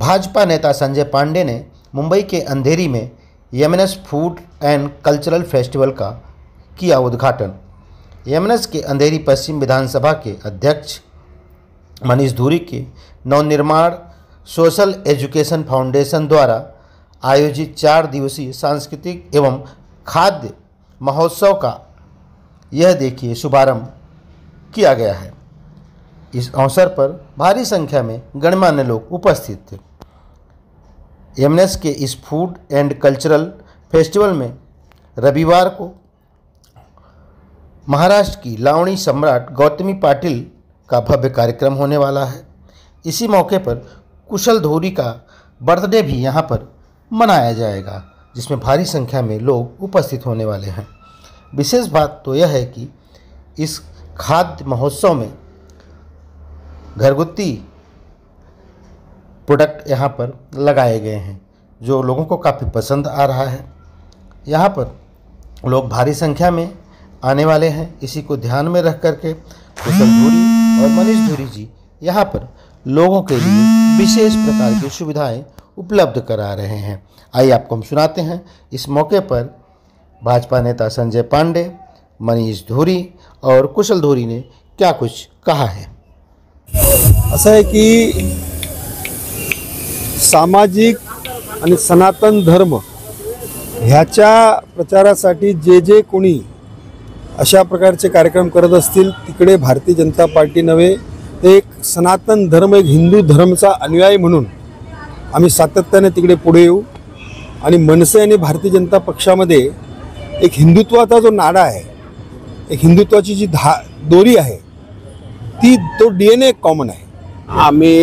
भाजपा नेता संजय पांडे ने मुंबई के अंधेरी में MNS food end cultural festival का किया उद्घाटन। एमएनएस के अंधेरी पश्चिम विधानसभा के अध्यक्ष मनीष धुरी के नवनिर्माण सोशल एजुकेशन फाउंडेशन द्वारा आयोजित 4 दिवसीय सांस्कृतिक एवं खाद्य महोत्सव का यह देखिए शुभारंभ किया गया है। इस अवसर पर भारी संख्या में गणमान्य लोग उपस्थित थे। एमएनएस के इस फूड एंड कल्चरल फेस्टिवल में रविवार को महाराष्ट्र की लावणी सम्राट गौतमी पाटिल का भव्य कार्यक्रम होने वाला है। इसी मौके पर कुशल धोरी का बर्थडे भी यहां पर मनाया जाएगा, जिसमें भारी संख्या में लोग उपस्थित होने वाले हैं। विशेष बात तो यह है कि इस खाद्य महोत्सव में घरगुती प्रोडक्ट यहाँ पर लगाए गए हैं, जो लोगों को काफ़ी पसंद आ रहा है। यहाँ पर लोग भारी संख्या में आने वाले हैं। इसी को ध्यान में रख करके कुशल धुरी और मनीष धुरी जी यहाँ पर लोगों के लिए विशेष प्रकार की सुविधाएं उपलब्ध करा रहे हैं। आइए आपको हम सुनाते हैं इस मौके पर भाजपा नेता संजय पांडे, मनीष धुरी और कुशल धुरी ने क्या कुछ कहा है। असं आहे की सामाजिक आणि सनातन धर्म ह्याच्या प्रचारासाठी जे कोणी अशा प्रकारचे कार्यक्रम करत असतील तिकडे भारतीय जनता पार्टी नव्हे ते एक सनातन धर्म, एक हिंदू धर्मचा अनुयायी म्हणून आम्ही सातत्याने तिकडे पुढे येऊ आणि मनसे आणि भारतीय जनता पक्षामध्ये एक हिंदुत्वाचा जो नाडा आहे, एक हिंदुत्वाची जी दोरी आहे ती तो DNA कॉमन आहे। आम्ही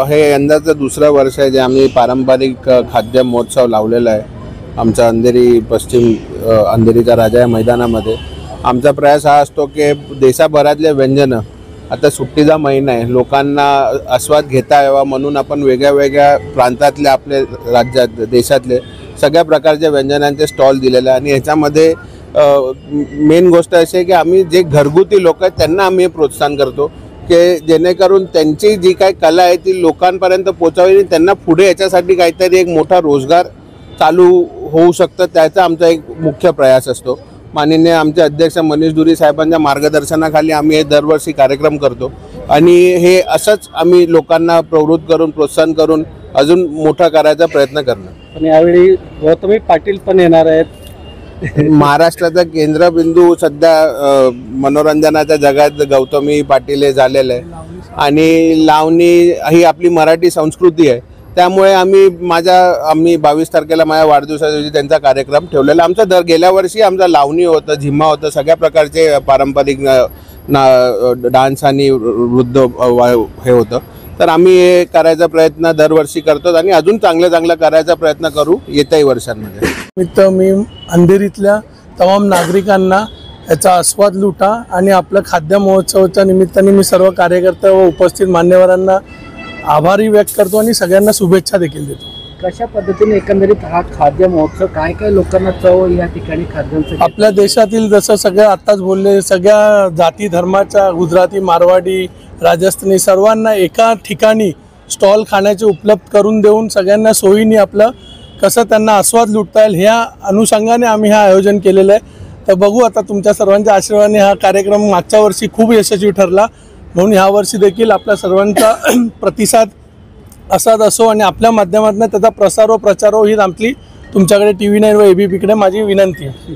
हे यंदाचं दुसरं वर्ष आहे जे आम्ही पारंपरिक खाद्य महोत्सव लावलेला आहे आमच्या अंधेरी पश्चिम अंधेरीच्या राजा या मैदानामध्ये। आमचा प्रयास हा असतो की देशभरातले व्यंजन, आता सुट्टीचा महिना आहे, लोकांना आस्वाद घेता यावा म्हणून आपण वेगळ्या प्रांतातले आपले राज्यात देशातले सगळ्या प्रकारच्या व्यंजनांचे स्टॉल दिलेले आहे। आणि ह्याच्यामध्ये मेन गोष्ट अशी आहे की आम्ही जे घरगुती लोक आहेत त्यांना आम्ही प्रोत्साहन करतो की जेणेकरून त्यांची जी काही कला आहे ती लोकांपर्यंत पोहोचावी आणि त्यांना पुढे याच्यासाठी काहीतरी एक मोठा रोजगार चालू होऊ शकतं, त्याचा आमचा एक मुख्य प्रयास असतो। माननीय आमचे अध्यक्ष मनीष धुरी साहेबांच्या मार्गदर्शनाखाली आम्ही हे दरवर्षी कार्यक्रम करतो आणि हे असंच आम्ही लोकांना प्रवृत्त करून प्रोत्साहन करून अजून मोठा करायचा प्रयत्न करणार। पण यावेळी गौतमी पाटील पण येणार आहेत। महाराष्ट्राचा केंद्रबिंदू सध्या मनोरंजनाच्या जगात गौतमी पाटील हे झालेले आहे आणि लावणी ही आपली मराठी संस्कृती आहे, त्यामुळे आम्ही 22 तारखेला माझ्या वाढदिवसाच्या दिवशी त्यांचा कार्यक्रम ठेवलेला। आमचा गेल्या वर्षी आमचा लावणी होतं, झिम्मा होतं, सगळ्या प्रकारचे पारंपरिक डान्स आणि वृद्ध हे होतं, तर आम्ही हे करायचा प्रयत्न दरवर्षी करतो आणि अजून चांगलं करायचा प्रयत्न करू येत्याही वर्षांमध्ये। मी अंधेरीतल्या तमाम नागरिकांना याचा आस्वाद लुटा आणि आपल्या खाद्य महोत्सवाच्या निमित्ताने मी सर्व कार्यकर्ते व उपस्थित मान्यवरांना आभारी व्यक्त करतो आणि सगळ्यांना शुभेच्छा देखील देतो। कशा पद्धतीने एकंदरीत हा खाद्य महोत्सव काय लोकांना चव या ठिकाणी खाद्यांचं आपल्या देशातील जसं सगळं आत्ताच बोलले सगळ्या जाती धर्माच्या गुजराती, मारवाडी, राजस्थानी सर्वांना एका ठिकाणी स्टॉल खाण्याचे उपलब्ध करून देऊन सगळ्यांना सोयीने आपलं कसं त्यांना आस्वाद लुटता येईल ह्या अनुषंगाने आम्ही हे आयोजन केलेलं आहे। तर बघू आता तुमच्या सर्वांच्या आशीर्वादाने हा कार्यक्रम मागच्या वर्षी खूप यशस्वी ठरला, म्हणून ह्या वर्षी देखील आपल्या सर्वांचा प्रतिसाद असाच असो आणि आपल्या माध्यमातून त्याचा प्रसार व प्रचार ही आपली तुमच्याकडे TV9 व ABP कडे माझी विनंती आहे।